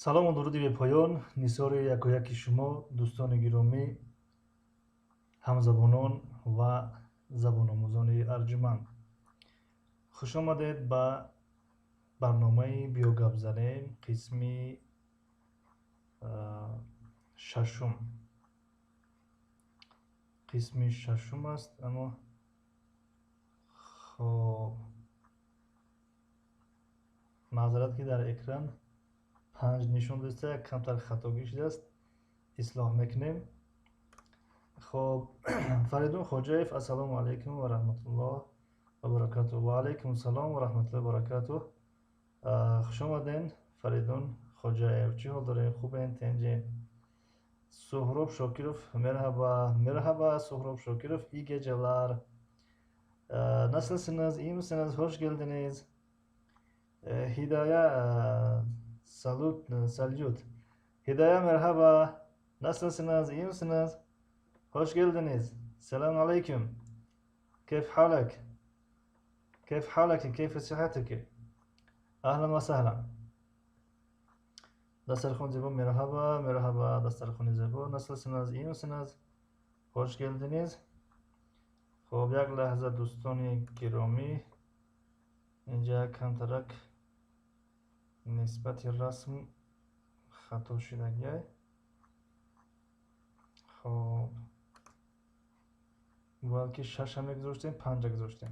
салому дуруди бепоён нисори якояки шумо дӯстони гиромӣ ҳамзабонон ва забономӯзони арҷуманд, хушомадед ба барномаи биё гап занем қисми шашум аст. Аммо хоб маъзарат ки дар экран 5 нишон дошта як камтар хатогӣ шудааст, ислоҳ мекунем. хоб Фаридун Хоҷаев, ассалому алайкум ва раҳматуллоҳ ва баракатуҳ. Ва алайкум ассалом ва раҳматуллоҳи ва баракатуҳ. Хушомаден Фаридун Хоҷаев, чӣ ҳол дорем? Хубен, тенҷен? Суҳроб Шокиров, мерҳаба Суҳроб Шокиров, iyi geceler. Nasılsınız, iyi misiniz, hoş geldiniz. Hidaya Salut. Hidaya merhaba, nasılsınız, iyi misiniz, hoş geldiniz. Selamun aleyküm. Keyf halak? Keyf halaki, keyf sıhhatiki? Ahlan ve sahlan. Dastarxon Zebo merhaba Dastarxon Zebo, nasılsınız, iyi misiniz, hoş geldiniz. Xo'p, yak lahza do'stoni giromi, inja kamtarak nisbati rasm xato shudagay. Xo'p, балки 6 ҳам гузоштем, 5 гузоштем.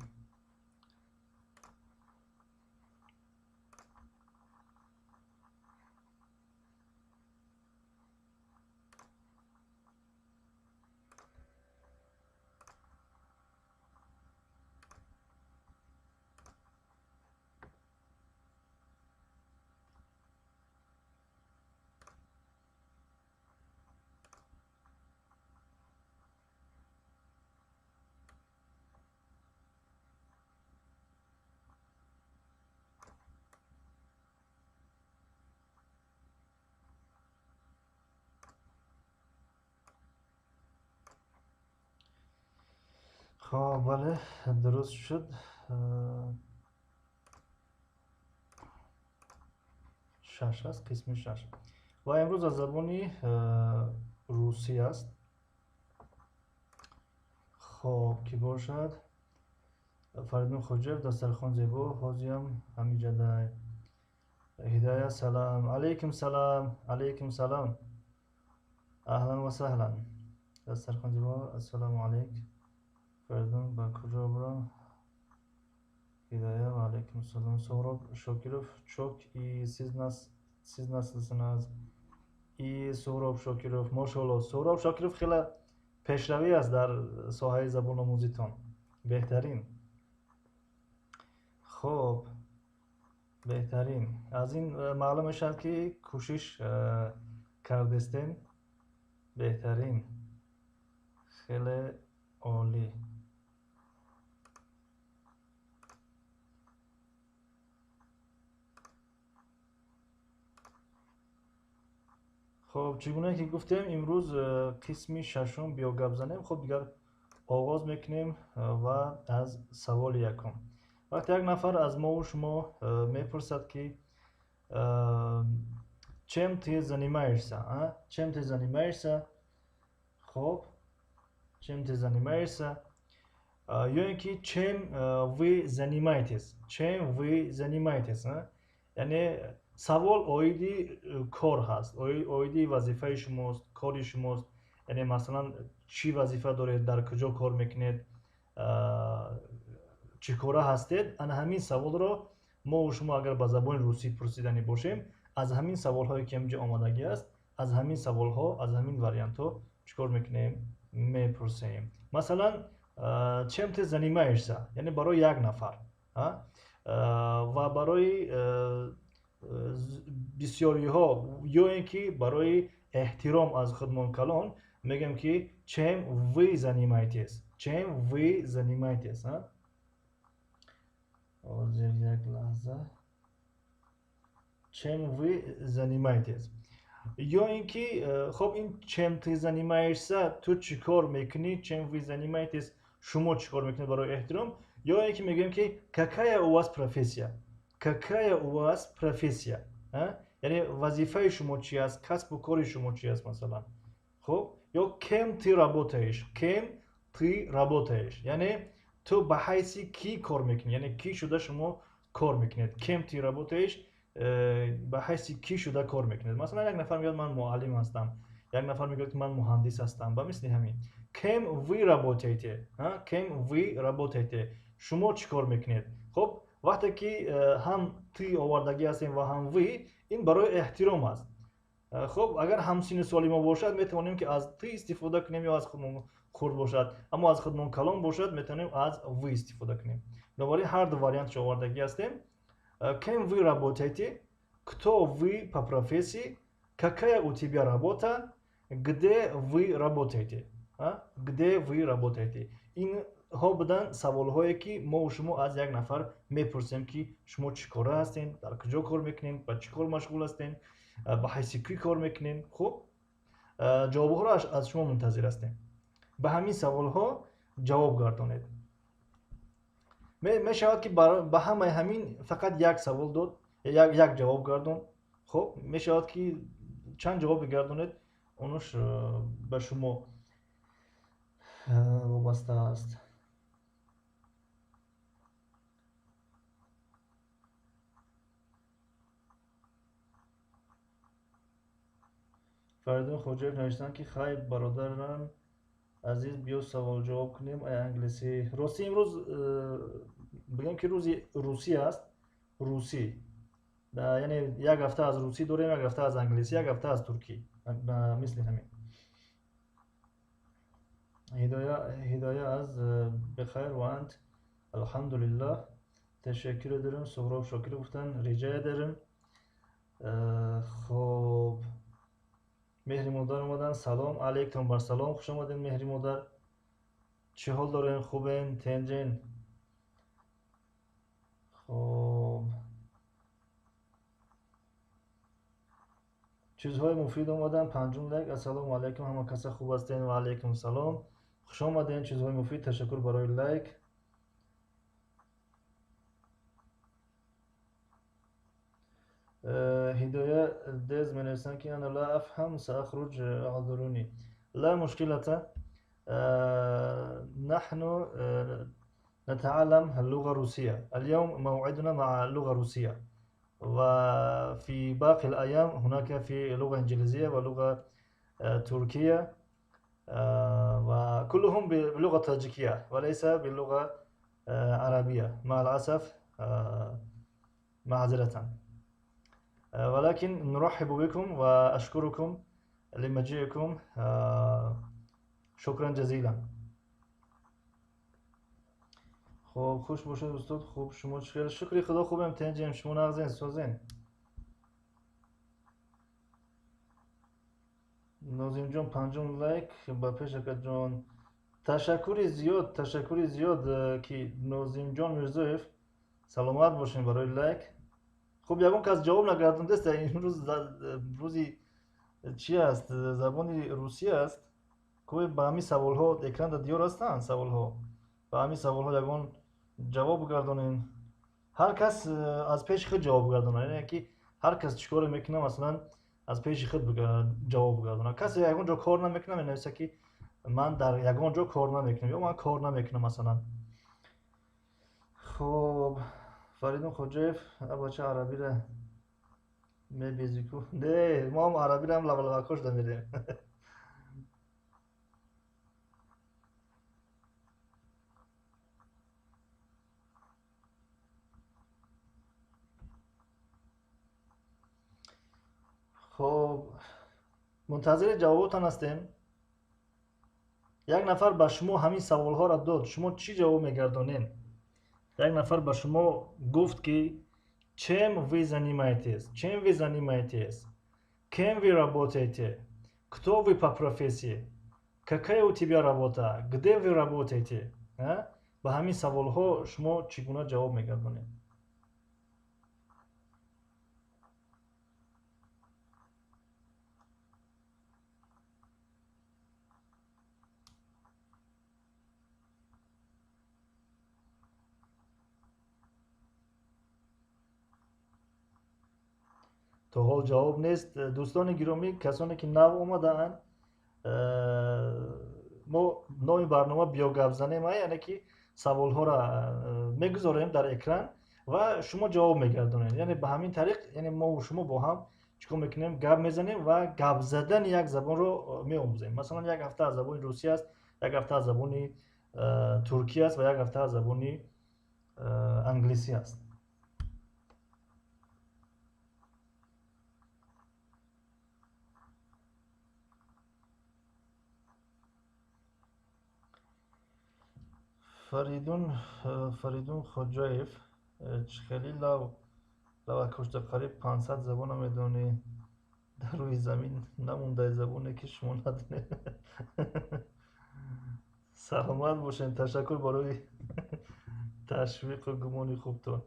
خب بله درست شد. 6 است، قسم 6. و امروز از زبان روسی است. خب کی باشد؟ فریدون خوجیف، دسترخوان زیبا، حاضیم حمیدجدای، هدایت سلام، علیکم سلام، علیکم سلام، اهلا و سهلا. دسترخوان زیبا، السلام علیکم. فریدون با کجا برم؟ هدایت و علیکم سلام. سهراب شاکرов چوک ای siz nasılsınız? ای سهراب شاکرов ماشاءالله. سهراب شاکرов خیلی پیشروی است در ساحه زبان آموزیتان. بهترین. خب بهترین. از این معلوم شد که کوشش کردستین. بهترین. خیلی عالی. خب چگونه که گفتیم امروز قسم ششم بیا گپ زنیم. خب دیگر آغاز میکنیم و از سوال یکم. وقتی یک نفر از ما و شما میپرسد که чем ты занимаешься? Чем ты занимаешься? خب чем ты занимаешься? یا اینکه чем вы занимаетесь? чем вы занимаетесь? یعنی سوال اویدی کار هست، اویدی وظیفه شماست، کاری شماست. یعنی مثلا چی وظیفه دارید، در کجا کار میکنید، چی کاره هستید. انا همین سوال رو ما و شما اگر با زبان روسی پرسیدنی باشیم، از همین سوال هایی که اینجا آمادگی است، از همین سوال ها، از همین واریانت ها چیکار میکنیم؟ میپرسیم. مثلا чем ты занимаешься؟ یعنی برای یک نفر و برای بسیاری ها یا اینکه برای احترام از خودمان کلان میگم که чем вы занимаетесь؟ чем вы занимаетесь؟ یک لحظه. чем вы занимаетесь؟ یا اینکه خب این чем ты занимаешься تو چیکار میکنی؟ чем вы занимаетесь شما چیکار میکنید برای احترام. یا اینکه میگم که какая у вас профессия؟ какая у вас профессия؟ یعنی وظیفه شما چی است؟ کسب و کار شما چی است مثلا. خب یا кем ты работаешь؟ кем ты работаешь؟ یعنی تو به حیث کی کار میکنی؟ یعنی کی شده شما کار میکنید. кем ты работаешь؟ به حیث کی شده کار میکنید. مثلا یک نفر میگه من معلم هستم، یک نفر میگه که من مهندس هستم، با مثل همین. кем вы работаете؟ кем вы работаете؟ شما چی کار میکنید؟ خب وقتی که هم تی آوردگی هستیم و هم وی، این برای احترام است. خب اگر همسین سالی ما باشد میتوانیم که از تی استفاده کنیم یا از خودمون خورد باشد، اما از خودمون کلان باشد میتونیم از وی استفاده کنیم. بنابراین هر دو واریانت آوردگی هستیم. кем вы работаете؟ кто вы по профессии؟ какая у тебя работа؟ где вы работаете؟ где вы работаете؟ این ها بدن سوال هایی که ما و شما از یک نفر میپرسیم که شما چی کاره هستین، در کجا کار میکنین، با چی کار مشغول هستین، با حیث کی کار میکنین. خب جواب ها را از شما منتظر هستیم. به همین سوال ها جواب گردانید. می شود که به همه همین فقط یک سوال داد، یک جواب گردون. خب می شود که چند جواب گردونید، اونش به شما وابسته است. فریدون خوجیف نوشتن که خیر برادران عزیز بیا سوال جواب کنیم ای انگلیسی راستی امروز بگم که روزی روسی است روسی یعنی یک هفته از روسی داریم یک هفته از انگلیسی یک هفته از ترکی مثل همین هدایه از بخیر و انت الحمدلله تشکر ederim سهراب شاکر گفتن rica ederim خب مهری مادر اومدن سلام علیکم بر سلام خوش آمدین مهری مادر چه حال دارین خوبین تنجین خب چیزهای مفید اومدن پنجم لایک السلام علیکم همه کسا خوب هستین و علیکم سلام خوش آمدین چیزهای مفید تشکر برای لایک هداية داز من السنكي أنا لا أفهم سأخرج أعذروني لا مشكلة نحن نتعلم اللغة الروسية اليوم موعدنا مع اللغة الروسية وفي باقي الأيام هناك في لغة إنجليزية ولغة تركية وكلهم باللغة التاجيكية وليس باللغة عربية مع الأسف معذرة ولكن نرحب بكم وأشكركم لمجيئكم شكرا جزيلا خب خوش باشید استاد خوب شما چخیر شکری خدا خوبم تنجیم شما نغزین سازین نازیم جان پنجم لایک با پیشکت جان تشکری زیاد که نازیم جان میرزویف سلامت باشین برای لایک خب یکم کس جواب نکردم دسته این روزی چی است زبانی روسی است که به همین سوال ها اکران دا دیار هستن سوال ها به همین سوال ها یکم جواب بگردانین هر کس از پیش خود جواب بگردانه یعنی که هر کس چیکار میکنه مثلا از پیش خود جواب بگردانه کسی یکم جا کار نمیکنه مینویسه که من در یکم جا کار نمیکنم یا من کار نمیکنم مثلا خب فریدون خوجایف بچه عربی را میبیزی کو نه ما هم عربی را هم لبلبکاش دا میریم خب منتظر جوابتان هستیم یک نفر به شما همین سوال ها را داد شما چی جواب میگردانین یک نفر به شما گفت که чем вы занимаетесь кем вы работаете кто вы по профессии какая у тебя работа где вы работаете به همین سوال ها شما چگونه جواب میگردانید تا حال جواب نیست دوستان گرامی کسانی که نو اومدن ما نام برنامه بیا گپ زنیم یعنی که سوال ها را میگذاریم در اکران و شما جواب میگردونید یعنی به همین طریق یعنی ما و شما با هم چیکار میکنیم گپ میزنیم و گپ زدن یک زبان رو میآموزیم مثلا یک هفته از زبان روسی است یک هفته از زبان ترکی است و یک هفته از زبان انگلیسی است فریدون خوجایف خیلی لو کشت قریب 500 زبان هم میدونی در روی زمین نمونده زبونه که شما ندونه سلامت باشین تشکر برای تشویق و گمانی خوبتون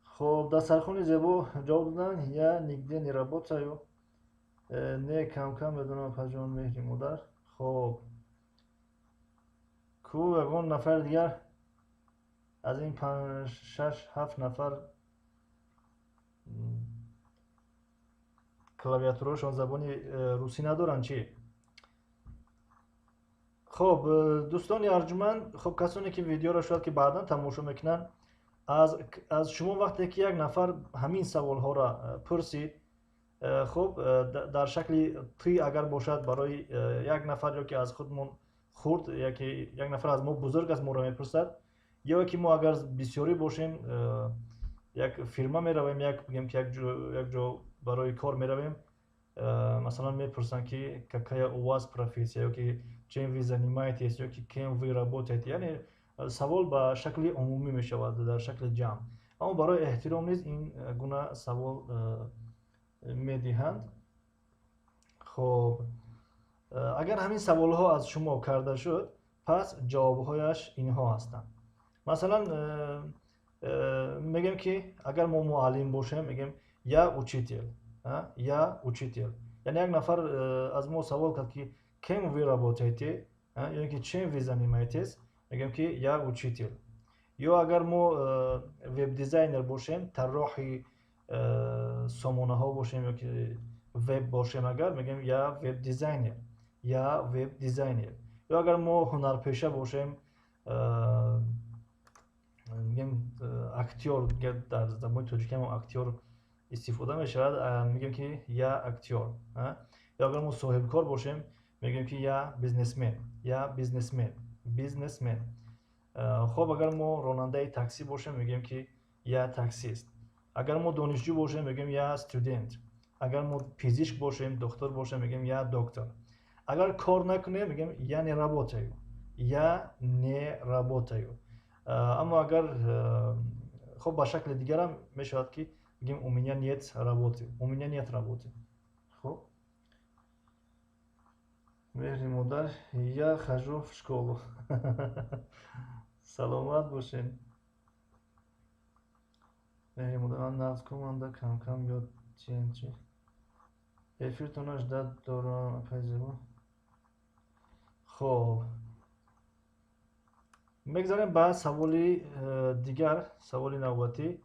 خب در سرخونی زیبا جواب دادن یا نگده نی работаю نه کم کم بدونم پجان مهری مادر خب کو یکان نفر دیگر از این 5-6-7 نفر کلاویاتورشون زبان روسی ندارن چی؟ خب دوستان ارجمند خب کسانی که ویدیو را شاید که بعدا تماشا میکنن از شما وقتی که یک نفر همین سوال ها را پرسید خب در شکل تی اگر باشد برای یک نفر یا که از خودمون خورد یا که یک نفر از ما بزرگ از ما را میپرسد یا که ما اگر بسیاری باشیم یک фирма میرویم بگیم که یک جا برای کار میرویم مثلا میپرسن که какая у вас профессия یا که чем вы занимаетесь یا که кем вы работаете یعنی سوال به شکل عمومی میشود در شکل جمع اما برای احترام نیز این گونه سوال میدهند خب اگر همین سوال ها از شما کرده شد پس جواب هایش اینها هستند مثلا میگم که اگر ما معلم باشیم میگیم я учитель я учитель یعنی یک نفر از ما سوال کرد که кем вы работаете یعنی که чем вы занимаетесь میگیم که я учитель یا اگر ما وب دیزاینر باشیم طراح سامانه ها باشیم یا که وب باشیم اگر میگیم یا وب دیزاینر یا وب دیزاینر یا اگر ما هنرپیشه باشیم میگیم اکتور در زبان ترکی هم اکتور استفاده میشود میگیم که یا اکتور یا اگر ما صاحب کار باشیم میگیم که یا بیزنسمن یا بیزنسمن خب اگر ما راننده تاکسی باشیم میگیم که یا تاکسیست اگر ما دانشجو باشیم میگیم یا استودنت اگر ما پزشک باشیم دکتر باشیم میگیم یا دکتر اگر کار نکنیم میگیم я не работаю я не работаю اما اگر خب به шакли дигар ҳам мешавад ки бигем у меня нет работы у меня нет работы хоб меҳри модар я хожу в школу саломат бошед меҳри модар ман нағз кунанда камкам ёд чӣ эфиртонро ждат дорам апай зебо хоб мегзарем ба саволи дигар саволи навбатӣ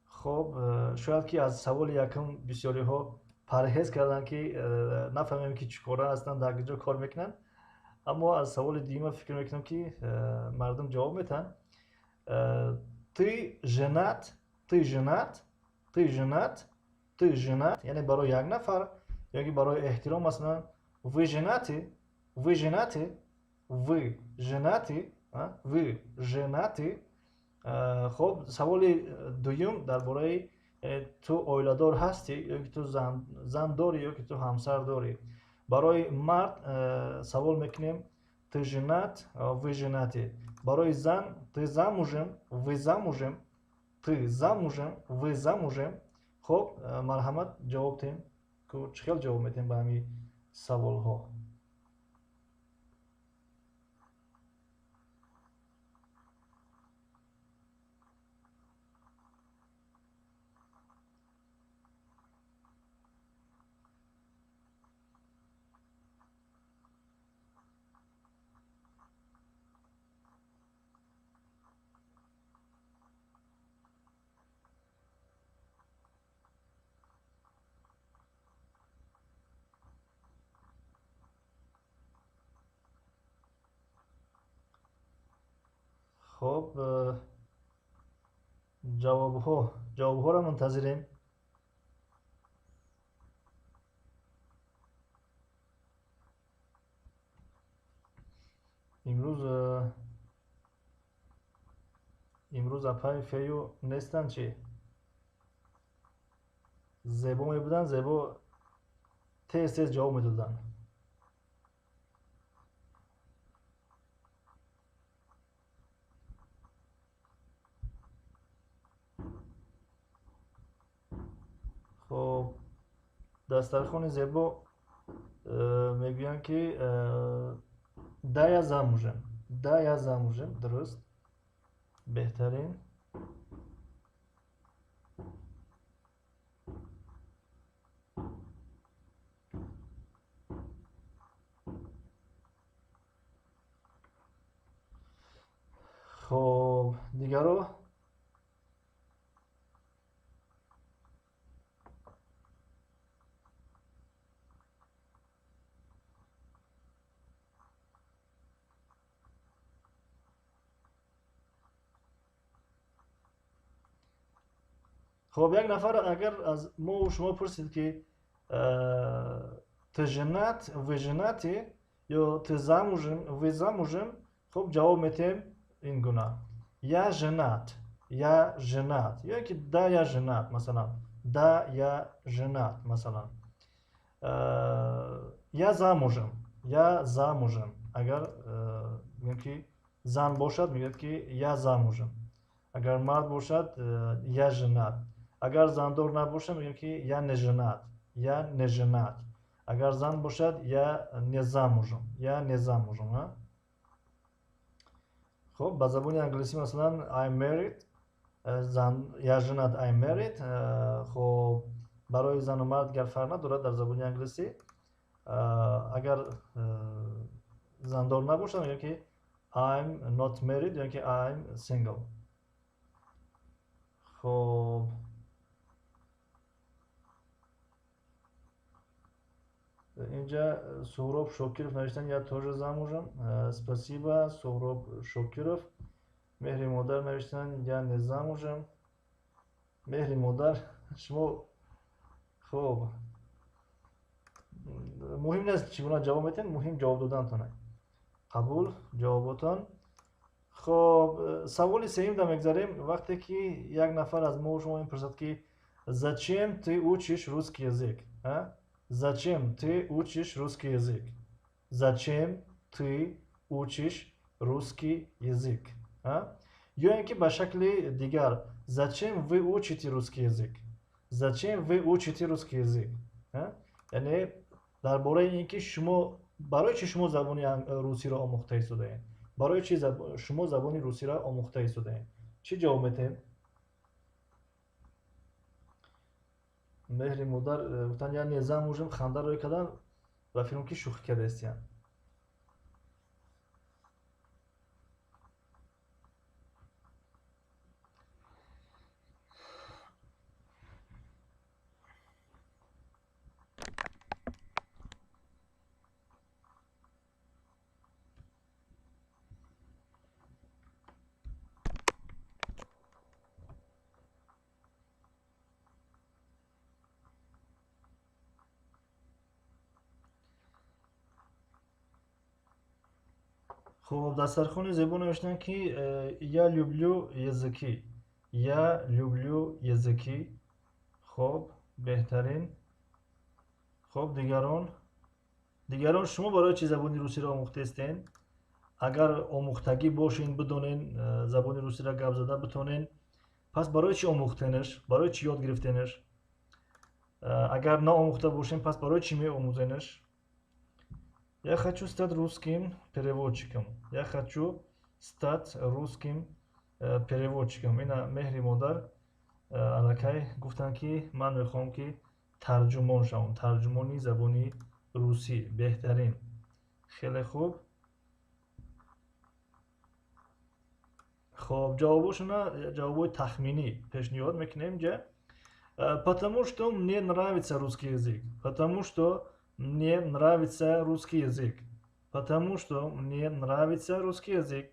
хоб шояд ки аз саволи якум бисёриҳо парҳез карданд ки нафаҳмем ки чӣ кора ҳастанд дар куҷо кор мекунанд аммо аз саволи дуюма фикр мекунам ки мардум ҷавоб метаҳанд ты женат ты женат ты женат ты женат яъне барои як нафар ёки барои эҳтиром масалан вы женаты вы женаты вы женаты вы женаты хоб саволи дуюм дар бораи ту оиладор ҳастӣ ёки ту зан дорӣ ёки ту ҳамсар дорӣ барои мард савол мекунем ты женат вы женаты барои зан ты замужем вы замужем ты замужем вы замужем хоб марҳамат ҷавоб дем ку чӣ хел ҷавоб медиҳем ба ҳамин саволҳо خب ҷавобҳоро мунтазирем имрӯз апай фею нестанд чи зебо мебуданд зебо тез тез ҷавоб медоданд хоб дастархони зебо мегӯянд ки да я замужем дуруст беҳтарин хоб дигаро خب یک نفر اگر از ما و شما پرسید که Ты женат, вы женаты, یا ты замужем, вы замужем. خب جواب میتیم این گونه: я женат, я женат. یا که да, я женат مثلا. да, я женат مثلا. я замужем, я замужем. اگر میگم که زن باشد میگه که я замужем. اگر مرد باشد я женат. اگر زندار نباشه میگه که я не женат, я не женат. اگر زن باشد я не замужем, я не замужем. خب به زبان انگلیسی مثلا I'm married, я женат, I'm married. خب برای زن و مرد گر فرق ندارد در زبان انگلیسی. اگر زندار نباشد میگه که I'm not married یا که I'm single. خب اینجا سهراب شاکرов نوشتن я тоже замужем. спасибо سهراب شاکرов. مهری مادر نوشتن я не замужем. مهری مادر شما خب مهم نیست چگونه جواب میتین، مهم جواب دادنتونه. قبول جوابتان. خب سوال سوم دا میگذاریم. وقتی که یک نفر از ما شما میپرسد که зачем ты учишь русский язык? Зачем ты учишь русский язык? Зачем ты учишь русский язык? یا اینکه به شکل دیگر зачем вы учите русский язык? Зачем вы учите русский язык? یعنی درباره اینکه شما برای چی شما زبان روسی را آموخته اید؟ برای چی شما زبان روسی را آموخته اید؟ چی جواب میدین؟ مهری مادر گفتن я не замужем. خنده روی کردن و فیلم که شوخی کرده استین. خب دسترخوان زبان نوشتن که я люблю языки. я люблю языки. خب بهترین. خب دیگران شما برای چی زبان روسی را آموخته استین؟ اگر آموختگی باشین بدونین زبان روسی را گپ زدن بتونین، پس برای چی آموختنش؟ برای چی یاد گرفتنش؟ اگر نه آموخته باشین پس برای چی می آموزنش؟ Я хочу стать русским переводчиком. Я хочу стать русским переводчиком. Ина меҳри модар алакай гуфтан ки ман мехоҳам ки тарҷумон шавам. тарҷумони забони русӣ. беҳтарин. хеле хуб. хоб ҷавобошона ҷавобои тахминӣ пешниҳод мекунем ҷа. Потому что мне нравится русский язык. Потому что мне нравится русский язык. Потому что мне нравится русский язык.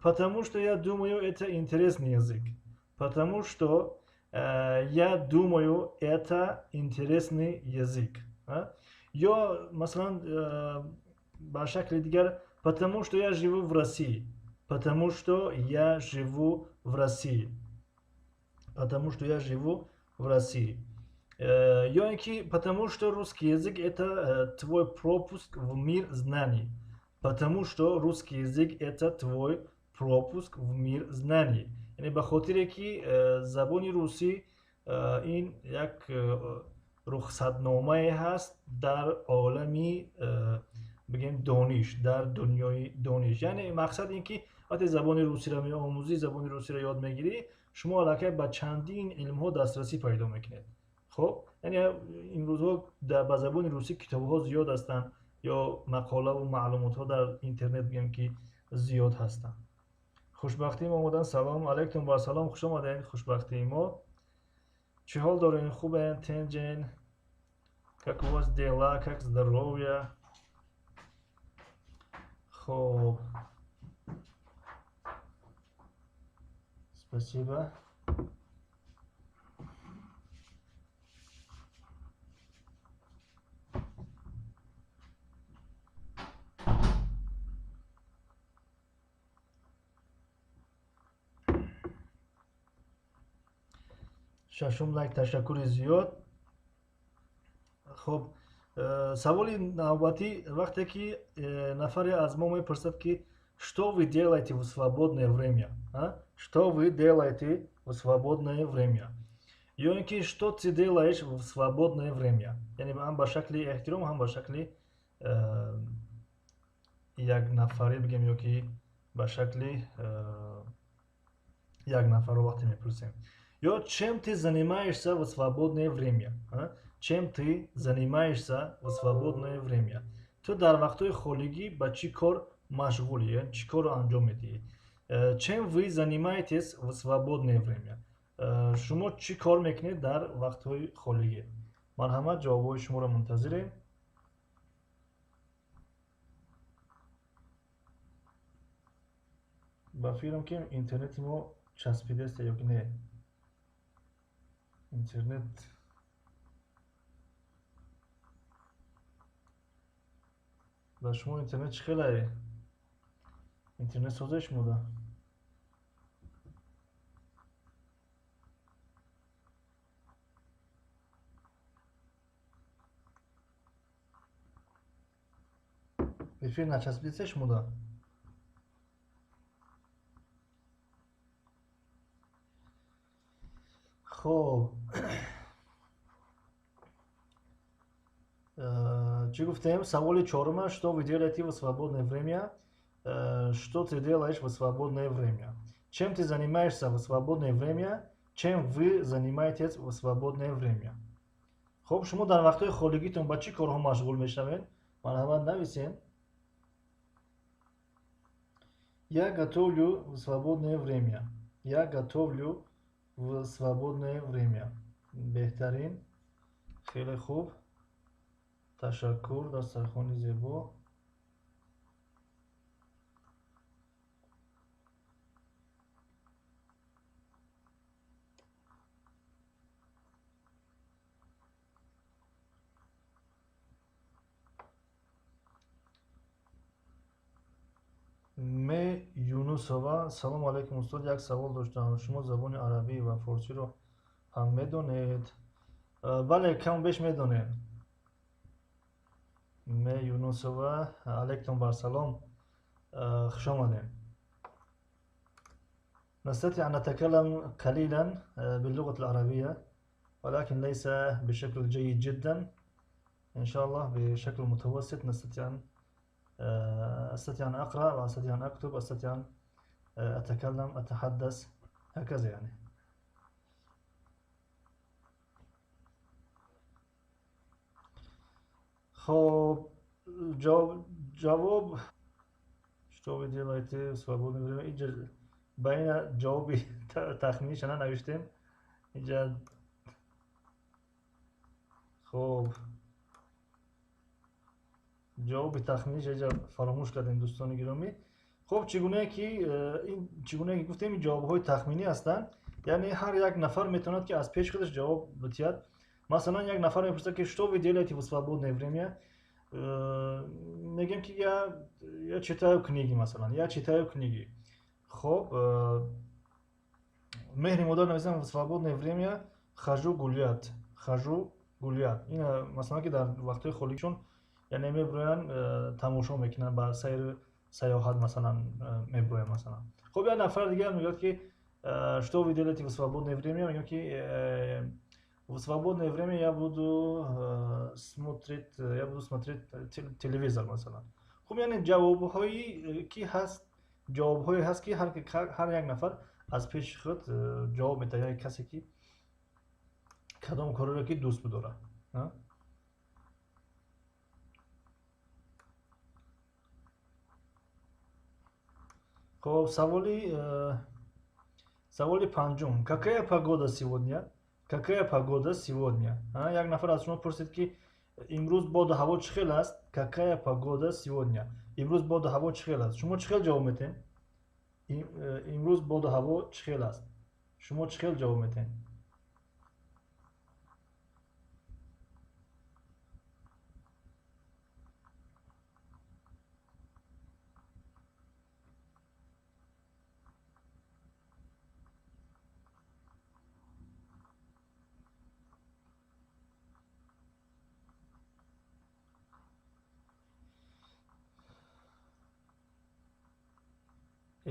Потому что я думаю, это интересный язык. Потому что я думаю, это интересный язык. Я, مثلا, по шакле дигар, потому что я живу в России. Потому что я живу в России. Потому что я живу в России. Потому что русский язык это твой пропуск в мир знаний. Потому что русский язык это твой пропуск в мир знаний. یعنی به خاطر که زبان روسی این یک رخصتنامه هست در عالمی بگیم دانش، در دنیای دانش. یعنی مقصد این که وقتی زبان روسی را می‌آموزی، زبان روسی را یاد میگیری، شما الکی به چندین علم ها دسترسی پیدا میکنید. خب یعنی این روزها به زبان روسی کتاب ها زیاد هستند یا مقاله و معلومات ها در اینترنت بگیم که زیاد هستند. خوشبختی ما آمدن. سلام علیکم و سلام، خوش آمدین. خوشبختی ما چه حال دارین؟ خوبه؟ تنجین как у вас дела, как здоровье? خب спасибо. шашум лайк ташаккури зиёд. хуб саволи навбатӣ вақте ки нафаре аз мо мепурсад ки что вы делаете в свободное время, что вы делаете в свободное время, ё ин ки что ты делаешь в свободное время, яъне ҳам ба шакли эҳтиром, ҳам ба шакли якнафарӣ бигем, ё ки ба шакли якнафаро вақте мепурсем. Ё чем ты занимаешься в свободное время, чем ты занимаешься в свободное время. Ту дар вақтҳои холигӣ ба чӣ кор машғулӣ, чӣ корро анҷом медиҳӣ. Чем вы занимаетесь в свободное время. Шумо чӣ кор мекунед дар вақтҳои холигӣ. Марҳамат, ҷавобҳои шуморо мунтазирем. ба фикрам ки интернети мо часпидааст ё ки не. Интернет ба шумо интернет чӣ хелае? Интернет созеш мода? эфир начаспидааст мода? хоб чӣ гуфтем? Саволи чорум, что вы делаете в свободное время? Что ты делаешь в свободное время? Чем ты занимаешься в свободное время? Чем вы занимаетесь в свободное время? хоб шумо дар вақтҳои холигитон ба чӣ корҳо машғул мешавед? Марҳамат, нависен. Я готовлю в свободное время. Я готовлю в свободное время. Беҳтарин. Хеле хуб. Ташаккур. Дастархони зебо. ме Юнусова. Салом алейкум устод, як савол доштам. Шумо забони арабӣ ва форсиро ҳам медонед? бале, кам беш медонем. ме Юнусова, алейкум барсалом. хуш омадем. نستطيع أن نتكلم قليلا باللغة العربية ولكن ليس بشكل جيد جدا. إن شاء الله بشكل متوسط أستطيع أن أقرأ وأستطيع أن أكتب وأستطيع أن أتكلم أتحدث هكذا يعني. خب جواب что вы делаете в свободное время? اینجا بین جوابی تخمینی شنا نوشتیم اینجا. خب ҷавоби тахминиш اینجا фаромӯш кардем дӯстони гиромӣ. хуб чигуне ки гуфтем ин ҷавобҳои тахминӣ ҳастанд, яъне ҳар як нафар метавонад ки аз пеш худаш ҷавоб бидиҳад. масалан як нафар мепурсад ки что вы делаете в свободное время? мегем ки я читаю книги, масалан я читаю книги. хоб меҳри модар нависам в свободное время хожу гулять. ин масалан ки дар вақтҳои холигишон яъне мебироянд тамошо мекунанд, ба сайру саёҳат масалан мебироянд. масалан хуб як нафар дигар мегӯяд ки что вы делаете в свободное время? мегӯям ки в свободное время я буду смотреть телевизор масалан. хуб яъне ҷавобҳои ки ҳаст, ҷавобҳое ҳаст ки ҳар як нафар аз пеши худ ҷавоб медиҳад, як касе ки кадом корро ки дӯст бидорад. хуб саволи панҷум. Какая погода сегодня? Какая погода сегодня? Як нафар аз шумо пурсед ки имрӯз боду ҳаво чӣ хел аст? Какая погода сегодня? имрӯз боду ҳаво чӣ хел аст? шумо чӣ хел ҷавоб метиҳед? имрӯз боду ҳаво чӣ хел аст? шумо чӣ хел ҷавоб метиҳед?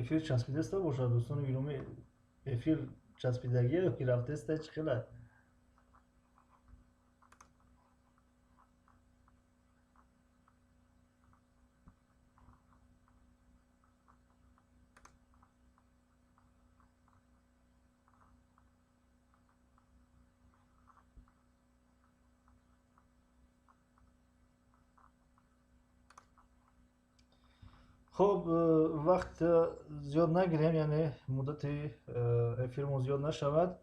ефир часпидеста бошад дӯстони гиромӣ, эфир часпидагия ё ки рафтеста чӣ хела? خب وقت زیاد نگیریم، یعنی مدت افیرمون زیاد نشود.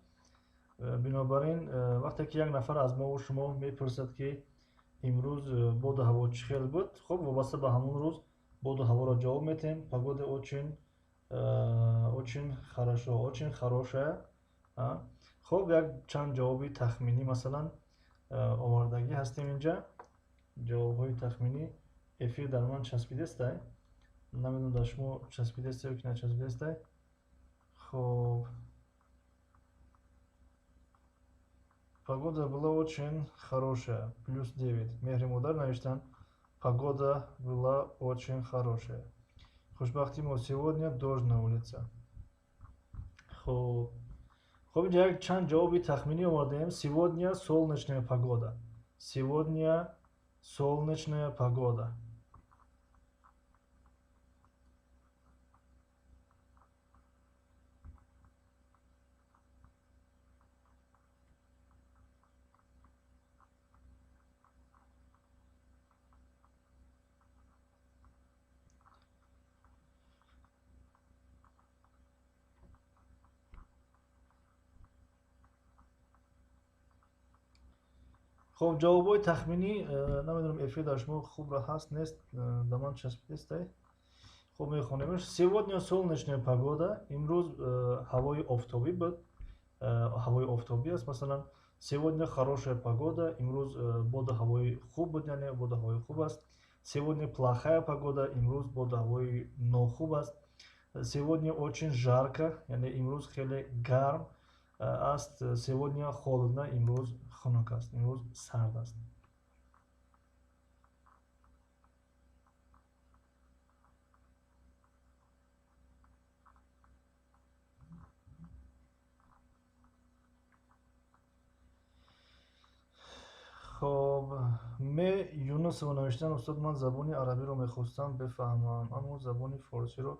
بنابراین وقتی که یک نفر از ما و شما میپرسد که امروز باد و هوا چه خیلی بود، خب وابسته به همون روز باد و هوا را جواب میتیم. پگودا очень хорошо, очень хорошая. خب یک چند جوابی تخمینی مثلا آوردگی هستیم اینجا. جوابهای تخمینی افیر در من چسبیده است. نمیدونم در شما چسبیده است یا که نچسبیده است. خب погода была очень хорошая, плюс 9. Мехри Модар навиштан, погода была очень хорошая. Хушбахти мо сегодня дождь на улице. خب اینجا یک چند جوابی تخمینی آوردیم. Сегодня солнечная погода. Сегодня солнечная погода. خب جوابای تخمینی نمیدونم افیر در شما خوب را هست نیست، در من چسبیده است. خب میخونیمش. Сегодня солнечная погода. امروز هوای آفتابی بود. هوای آفتابی است. مثلا сегодня хорошая погода. امروز باد هوای خوب بود، یعنی باد هوای خوب است. Сегодня плохая погода. امروز باد هوای ناخوب است. Сегодня очень жарко. یعنی امروز خیلی گرم است. Сегодня холодно. امروز خنک است. امروز سرد است. خب یونسова نوشتن استاد من زبان عربی رو میخواستم بفهمم اما زبان فارسی رو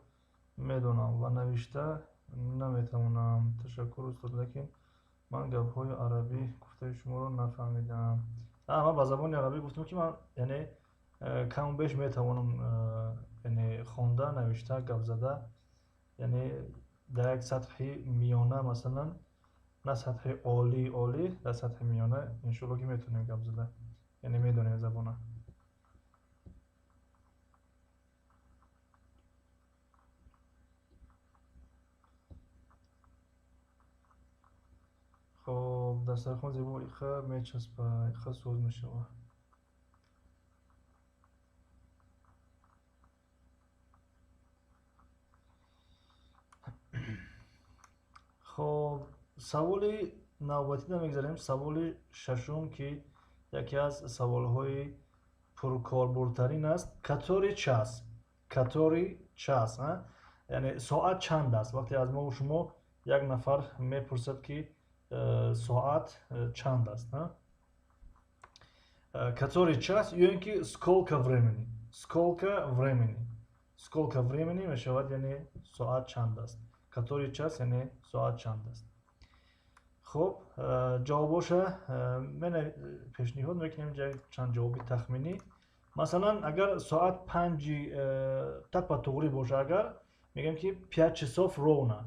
میدونم و نوشته نمیتونم. تشکر استاد، لیکن من گپ‌های عربی گفته شما رو نفهمیدم. من با زبان عربی گفتم که من یعنی کم و بیش میتوانم یعنی خوانده، نوشته، گپ زده، یعنی در یک سطح میانه، مثلا نه سطح عالی، در سطح میانه انشالله که میتونیم گپ زده، یعنی میدونیم زبانه. خب دسترخوان زیبا ایخه میچسبه، ایخه سوز میشه. خب سوالی نوبتی میگذاریم. سوالی ششم که یکی از سوالهای پرکاربردترین است. کاتوری چاس یعنی ساعت چند است. وقتی از ما و شما یک نفر میپرسد که ساعت چند است، کاتوری چاس یا اینکه сколько времени میشود، یعنی ساعت چند است. کاتوری چاس یعنی ساعت چند است. خب جواباشه من پیشنهاد میکنیم چند جوابی تخمینی. مثلا اگر ساعت 5 تپا توغری باشه، اگر میگم که 5 часов ровно.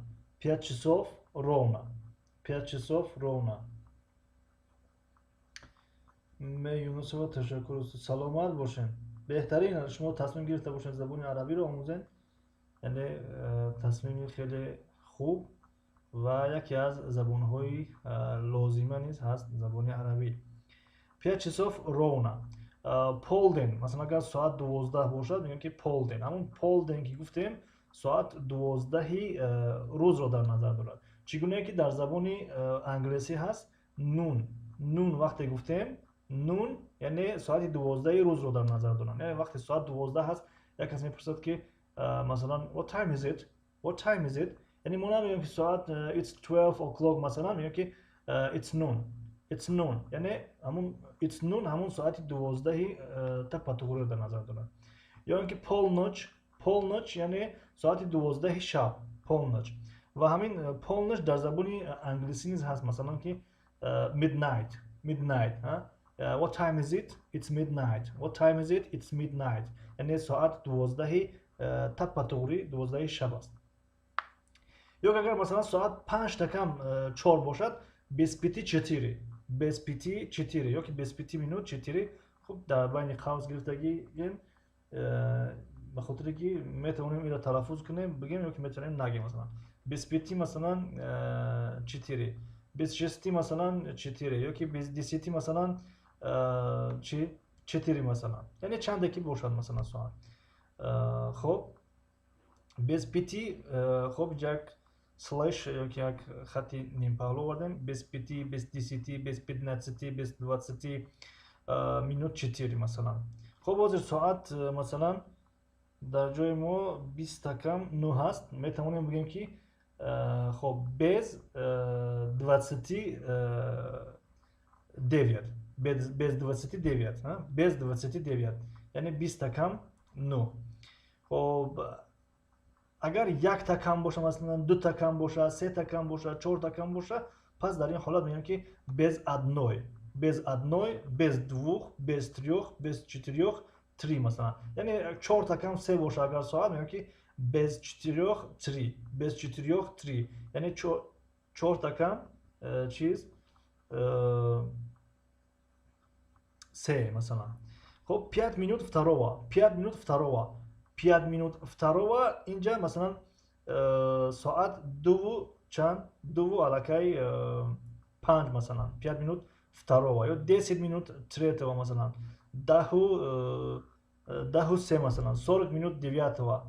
یونسова تشکر. سلامت باشین. بهترین شما تصمیم گرفته باشین زبان عربی رو آموزین، یعنی تصمیمی خیلی خوب و یکی از زبان‌های لازمه نیز هست زبان عربی. 5 часов ровно. полдень، مثلا اگر ساعت 12 باشد میگیم که полдень. همون полдень که گفتیم ساعت 12 روز رو در نظر دارد. چگونه که در زبان انگلیسی هست نون وقتی گفتیم نون یعنی ساعت 12 روز رو در نظر دارن. یعنی وقتی ساعت 12 هست یک کس میپرسد که مثلا what time is it، What time is it? یعنی ما نمیگیم که ساعت it's 12 o'clock مثلا، میگیم که it's noon. It's noon یعنی همون it's noon همون ساعت 12 تا پاتوگوری در نظر دارن. یا اینکه polnoch یعنی ساعت 12 شب polnoch. و همین polnoch در زبان انگلیسی نیز هست، مثلا که midnight ها. What time is it? It's midnight. What time is it? It's midnight. یعنی ساعت 12 تا پاتوگوری 12 شب است. یا اگر مثلا ساعت 5 دکم 4 باشد بسپیتی 4 یا که بسپیتی مینوت 4. خب در بین قوس گرفتگی این به خاطر که میتونیم اینو تلفظ کنیم بگیم یا که میتونیم نگیم. مثلا بسپیتی مثلا 4، 26 مثلا 4 یا که 20 مثلا 4 مثلا، یعنی چند دکی باشد مثلا ساعت. خب بسپیتی خب یک سلش یا که یک خطی نیم پهلو آوردیم، بسپیتی 20 15 مینوت 4 مثلا. خب بازی ساعت مثلا در جای ما 20 دکم 9 هست، میتونیم بگیم که خب bez 29 یعنی 20 دکم 9. خب اگر یک تکم باشه مثلا 2 تکم باشه 3 تکم باشه 4 تکم باشه، پس در این حالت میگیم که bez одной bez 2 bez 3 bez 4 3 مثلا، یعنی 4 تکم 3 باشه اگر ساعت میگیم که bez 4 3 bez 4 3 یعنی 4 تکم چیز 3 مثلا. خب 5 минут второго اینجا مثلا ساعت 2 چند 2 الکی 5 مثلا 5 минут второго یا 10 минут третьего مثلا 10 3 مثلا 40 минут девятого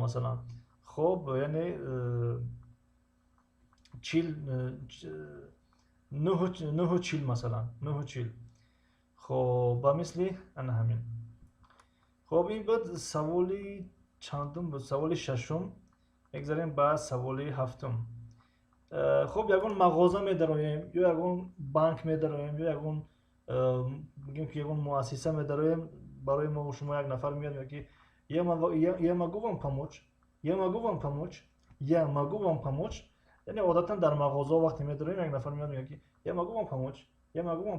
مثلا. خب یعنی 9 مثلا 9. خب با مثلی انا همین. خب این بود سوالی چندم بود؟ سوالی ششم. بگذاریم بعد سوالی هفتم. خب یکون مغازه می‌داریم یا یکون بانک می‌داریم یا یکون میگیم که یکون مؤسسه می‌داریم، برای ما و شما یک نفر میاد میگه که я могу вам помочь. یعنی عادتا در مغازه وقتی می‌داریم یک نفر میاد میگه که я могу вам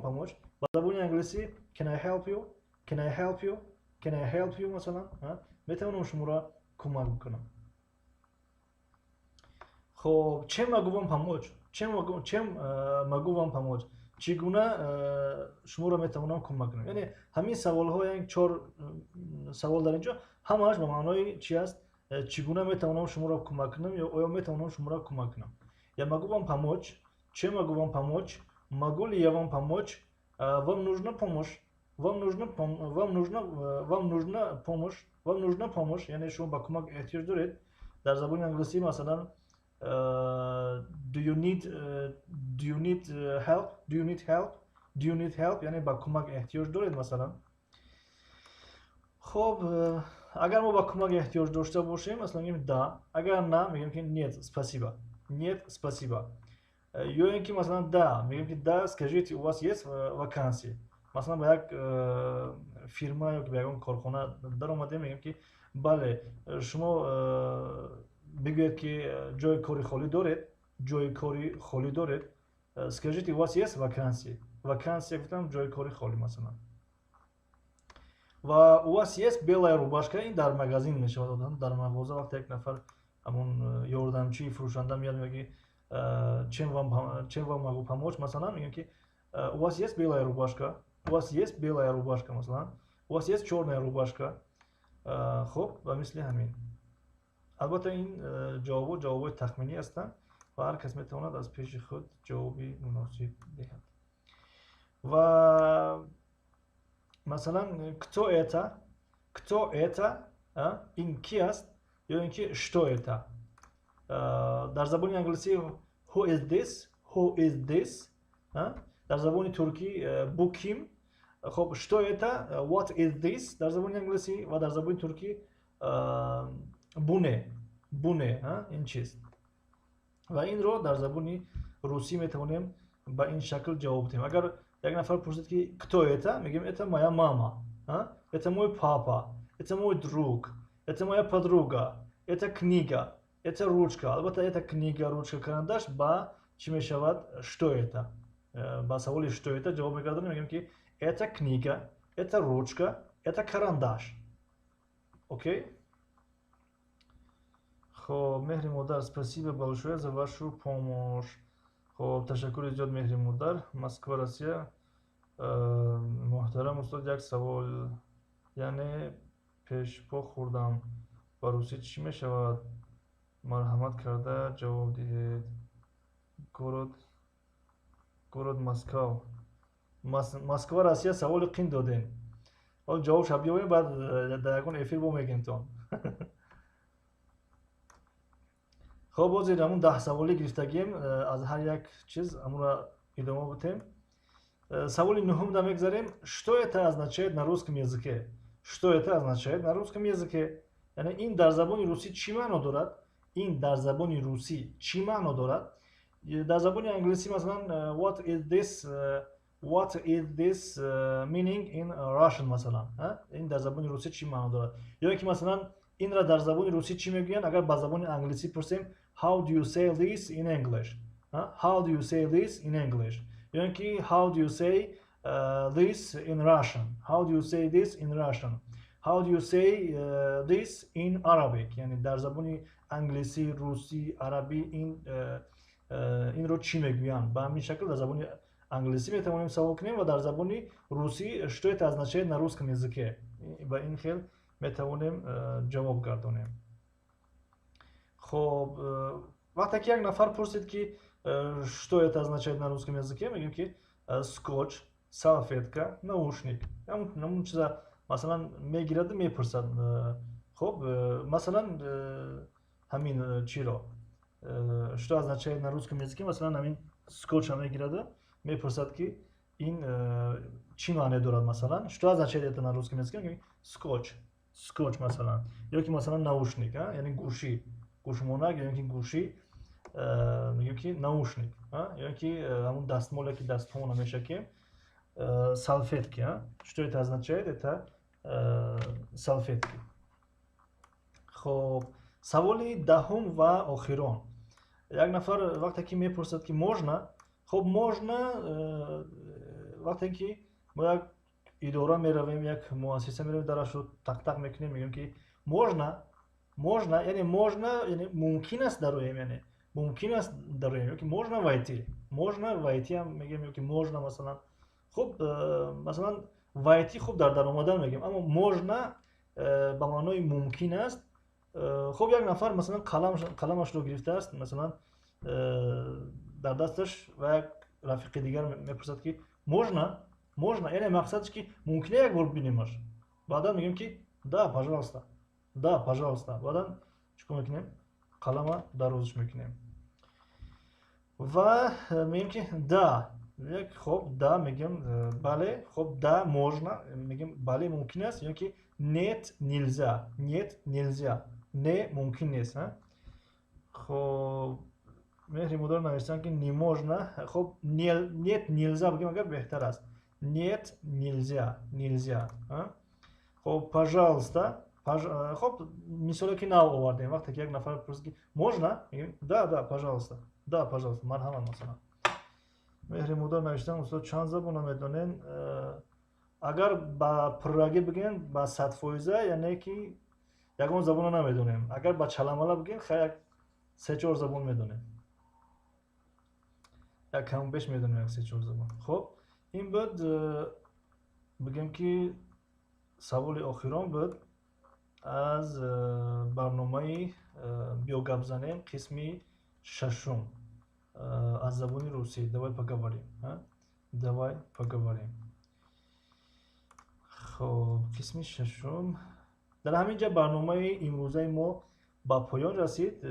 помочь. با زبان انگلیسی can I help you مثلا میتونم شما را کمک کنم. خب чем могу вам помочь چگونه شما را میتونم کمک کنم. یعنی همین سوال ها، یعنی 4 سوال در اینجا همش به معنای چی است؟ چگونه میتونم شما را کمک کنم یا آیا میتونم شما را کمک کنم. я могу вам помочь, чем могу вам помочь, могу ли я вам помочь, вам нужна помощь, вам нужна помощь یعنی شما با کمک احتیاج دارید. در زبان انگلیسی مثلا do you need help یعنی با کمک احتیاج دارید مثلا. خب اگر ما با کمک احتیاج داشته باشیم مثلا میگیم да، اگر نه میگیم که нет спасибо. یا اینکه مثلا да میگیم که да скажите у вас есть вакансии. مثلا با یک فیرما یا به یک کارخانه در اومدیم میگیم که بله شما بگوید که جای کاری خالی دارید. скажите у вас есть вакансии. گفتم جای کاری خالی مثلا. و у вас есть белая рубашка این در مغازه میشود. در مغازه وقتی یک نفر همون یاردمچی فروشنده میاد میگه чем вам могу помочь مثلا میگم که у вас есть белая рубашка مثلا у вас есть черная рубашка. خب و مثل همین. البته این جواب‌های تخمینی هستند و هر کس میتواند از پیش خود جوابی مناسب دهد. و مثلا кто это این کی است یا اینکه что это. در زبان انگلیسی who is this در زبان ترکی bu kim. خب что это what is this در زبان انگلیسی و در زبان ترکی بونه این چیست و این رو در زبان روسی میتونیم با این شکل جواب بدیم. اگر یک نفر پرسید که کتو ایتا، میگیم ایتا моя мама, это мой папа, это мой друг, это моя подруга, это книга, это ручка. البته это книга, ручка, карандаш با چی میشود что это. با سوالی что это جواب میگردیم، میگیم که это книга, это ручка, это карандаш. окей. خب مهری مادر спасибо большое за вашу помощь. خب تشکر زیاد مهری مادر. مسکو روسیه. محترم استاد یک سوال، یعنی پیش پا خوردم با روسی چی می شود؟ مرحمت کرده جواب دهید. گورد مسکو. مسکو روسیه سوال قین دادین. حالا جواب شب بیاویم بعد در یکون افیر با میگیم تان. خب باز همون 10 سوالی گرفتگیم از هر یک چیز همون را ادامه بدیم. Саволи нухум да мегзарем, что это означает на русском языке? Что это означает на русском языке? Yani in dar zaboni Rusi çi ma'no dorad? In dar zaboni Rusi çi ma'no dorad? Dar zaboni Anglisi mesela what is this meaning in Russian mesela? In dar zaboni Rusi çi ma'no dorad? Ya ki mesela in ra dar zaboni Rusi çi megiyan agar ba zaboni Anglisi pursim how do you say this in English? How do you say this in English? Yani ki how do you say this in Russian? How do you say this in Russian? How do you say this in Arabic? Yani در زبان انگلیسی، روسی، عربی این رو چی میگویند؟ به همین شکل در زبان انگلیسی میتونیم سوال کنیم و در زبان روسی что это означает на русском языке. و این خیلی میتونیم جواب گردونیم. خب وقتی که یک نفر پرسید که что это означает на русском языке, میگیم که скотч, салфетка, наушник. همون چیزا مثلا میگیرد میپرسد. خب مثلا همین چی رو что означает на русском языке مثلا همین скотч هم میگیرد میپرسد که این چی معنی دارد. مثلا что означает это на русском языке میگیم скотч مثلا. یا که مثلا наушник, یعنی گوشی، گوشمونک یا که گوشی میگیم که наушник, یا که همون دستمالی که دستمون میشکیم салфетки. Что это означает? Это салфетки. خب سوالی دهم و آخران. یک نفر وقتی که میپرسد که можна، خب можна وقتی که ما یک اداره میرویم، یک مؤسسه میرویم، درش رو تق تق میکنیم، میگیم که можна یعنی можна یعنی ممکن است درویم، یعنی ممکن است درویم، که можно войти هم میگیم که можна مثلا. خب مثلا وایتی خوب در اومدن میگیم، اما можна به معنای ممکن است. خب یک نفر مثلا قلمش رو گرفته است مثلا در دستش و یک رفیق دیگر میپرسد که можно یعنی مقصدش که ممکنه یک بار ببینیمش. بعدا میگیم که да пожалуйста. بعدا چیکار میکنیم؟ قلم در روزش میکنیم و میگیم که да. یک خب да میگیم بله، خب да можно میگیم بله ممکن است، یا که нет нельзя نه ممکن نیست. خب مهری مدار نوشتن که не можно. خب нет нельзя بگیم اگر بهتر است. нет нельзя. خب пожалуйста. خب مثالی که نو آوردیم وقتی که یک نفر پرسید که можно میگیم да пожалуйста مرحبا مثلا. مهری مدار نوشتن استاد چند زبان میدونین؟ اگر با پرراگی بگین با 100% یعنی که یکون زبان نمیدونیم. اگر با چلمالا بگین خیلی 3-4 زبان میدونیم، یا کم بیش میدونیم، 3-4 زبان. خب این بود بگیم که سوال آخران بود از برنامه بیوگپ زنیم قسمی ششم از زبان روسی. давай поговорим. خب قسم ششم. در همینجا برنامه امروزه ما با پایان رسید.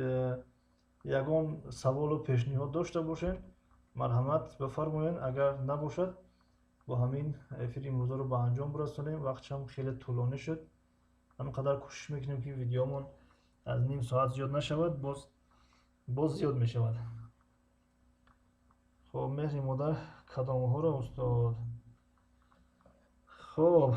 یگان سوال و پیشنهاد داشته باشین مرحمت بفرمایین، اگر نباشد با همین افیر امروزه رو به انجام برسونیم. وقتش هم خیلی طولانی شد، همینقدر کوشش میکنیم که ویدیومون از نیم ساعت زیاد نشود باز زیاد می شود. خب مهری مادر کدام ها را استاد؟ خب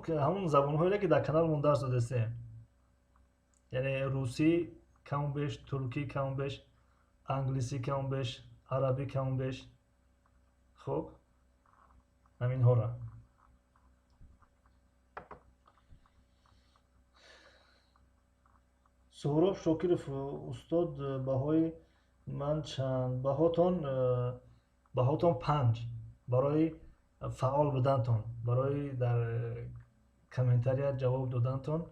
همون زبان هایی که در کانال مون درس دادیم، یعنی روسی کم بیش، ترکی کم بیش، انگلیسی کم بیش، عربی کم بیش. خب همین ها را سهراب شاکرов استاد بهای من چند بهاتون 5 برای فعال بودنتون، برای در کامنتاری جواب دادنتون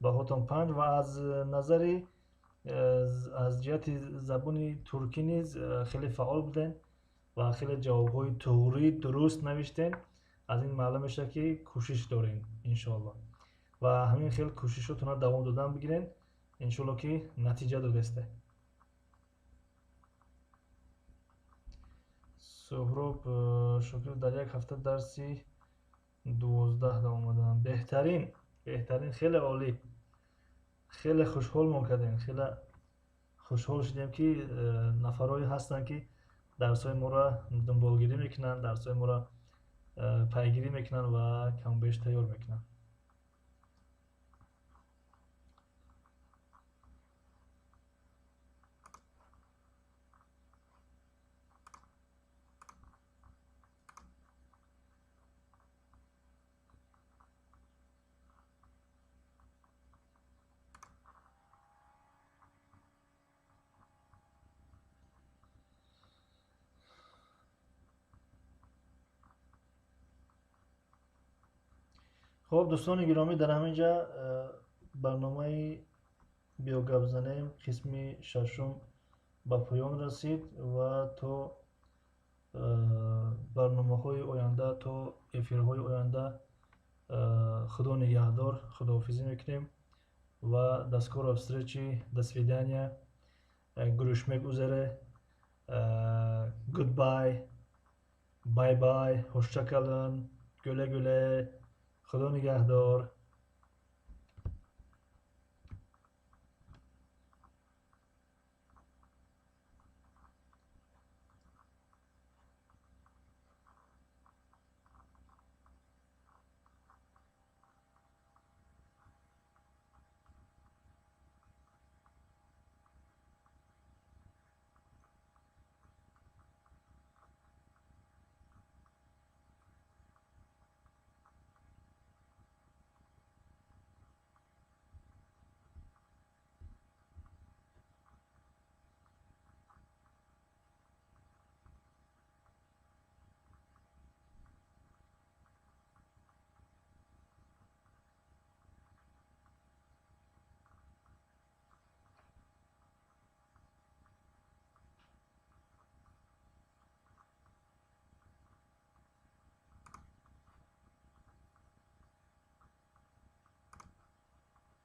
بهاتون 5 و از نظر از جهت زبان ترکی نیز خیلی فعال بودن و خیلی جوابهای توری درست نوشتین. از این معلوم میشه که کوشش دارین انشالله و همین خیلی کوششاتون رو دوام دادن بگیرین انشالله که نتیجه دادسته. سهراب شکر در یک هفته درسی 12 آمدن. بهترین خیلی عالی، خیلی خوشحال ما کردیم، خیلی خوشحال شدیم که نفرایی هستن که درسای ما را دنبالگیری میکنن، درسای ما را پیگیری میکنن و کم بیش تیار میکنن. خب دوستان گرامی، در همینجا برنامه بیا گپ زنیم قسم ششم به پایان رسید و تا برنامه های آینده، تا افیرهای آینده خدا نگهدار، خداحافظی میکنیم و до скорой встречи, до свидания, görüşmek üzere, goodbye, bye bye, hoşça kalın, güle güle, خدا نگهدار.